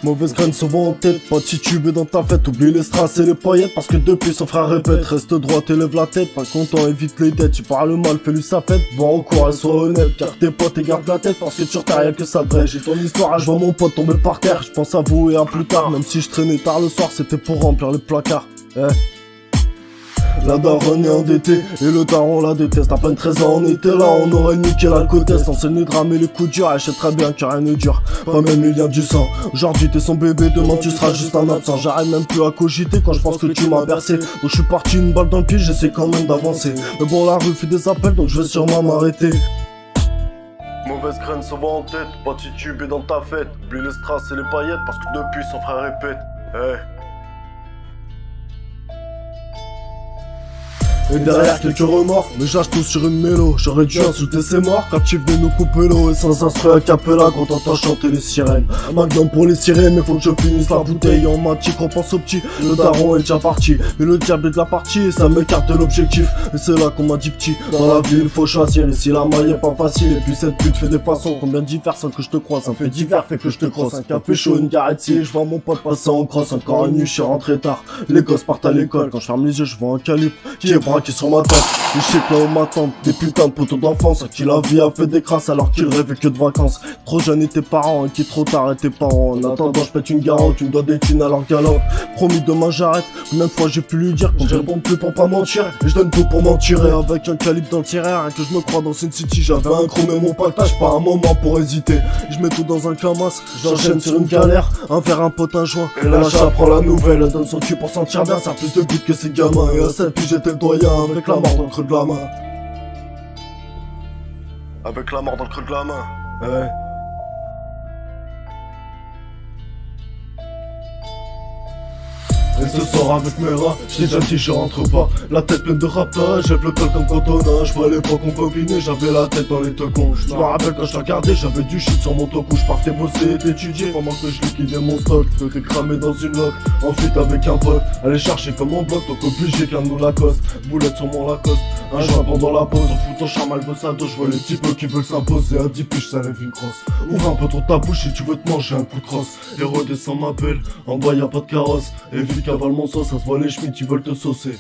Mauvaise graine souvent en tête, pas titubé dans ta fête. Oublie les strass et les paillettes parce que depuis son frère répète. Reste droit et lève la tête, pas content évite les dettes. Tu parles mal, fais-lui sa fête, va en cours et sois honnête. Car tes potes et garde la tête parce que sur terre y'a que ça de vrai. J'ai ton histoire, je vois mon pote tomber par terre. Je pense à vous et à plus tard, même si je traînais tard le soir, c'était pour remplir le placard. La daronne est endettée et le daron la déteste. À peine 13 ans on était là, on aurait niqué la côte est. Enseigné de ramer les coups durs, elle sait très bien que rien ne dure. Pas même les liens du sang. Aujourd'hui t'es son bébé, demain tu seras juste un absent. J'arrive même plus à cogiter quand je pense que tu m'as bercé. Donc je suis parti une balle dans le pied, j'essaie quand même d'avancer. Mais bon la rue fait des appels donc je vais sûrement m'arrêter. Mauvaise graine souvent en tête, pas titubé dans ta fête. Oublie les strass et les paillettes parce que depuis son frère répète. Et derrière quelques remords, mais j'achète tout sur une mélo. J'aurais dû insulter ses morts quand tu venais nous couper l'eau. Et sans instru à capella quand t'entends chanter les sirènes. Ma gueule pour les sirènes, mais faut que je finisse la bouteille en matique. On pense au petit, le daron est déjà parti. Mais le diable est de la partie et ça m'écarte de l'objectif. Et c'est là qu'on m'a dit petit, dans la vie il faut choisir. Et si la maille est pas facile, et puis cette pute fait des façons. Combien d'hiver sans que je te croise, un fait divers fait que je te crosse. Un café chaud, une garette si je vois mon pote passer en crosse. Encore une nuit, je suis rentré tard. Les gosses partent à l'école, quand je ferme les yeux, je vois un calibre qui est braqué sur ma tête. Les chèques là où m'attendent, des putains de poteaux d'enfance à qui la vie a fait des crasses alors qu'ils rêvaient que de vacances. Trop jeune et tes parents, et qui trop tard et tes parents. En attendant je pète une garante, tu me dois des thunes à leur galop. Promis demain j'arrête, combien de fois j'ai pu lui dire qu'on je réponds plus pour pas mentir. Et je donne tout pour m'en tirer avec un calibre dans le tireur. Et que je me crois dans Sin City, j'avais un chrome et mon pactage, pas un moment pour hésiter. Je mets tout dans un camas, j'enchaîne sur une galère. Un verre, un pote, un joint, et là j'apprends la nouvelle. Elle donne son cul pour sentir bien, ça a plus de but que ses gamins. Et à 7 puis j'étais le doyen avec la mort dans le creux de la main. Avec la mort dans le creux de la main. Et ce soir avec mes rats, j'étais déjà dit je rentre pas. La tête pleine de rapage, j'ai le col comme Cantona. Je vois l'époque on combinait, j'avais la tête dans les tecons. Je me rappelle quand je te regardais, j'avais du shit sur mon tocou. Je partais bosser et étudier pendant que je liquidais mon stock. J'étais cramé dans une loque, en fuite avec un pote. Aller chercher comme mon bloc, donc obligé qu'un nous Lacoste. Boulette sur mon Lacoste, un joint pendant la pause. En foutant charme Alvosado, je vois les petits peu qui veulent s'imposer. À 10 piges ça lève une crosse. Ouvre un peu trop ta bouche si tu veux te manger un coup de crosse. Et redescends ma pelle, en bas y'a pas de carrosse. Et cavale mon sauce, ça se voit les schmitts, ils veulent te saucer.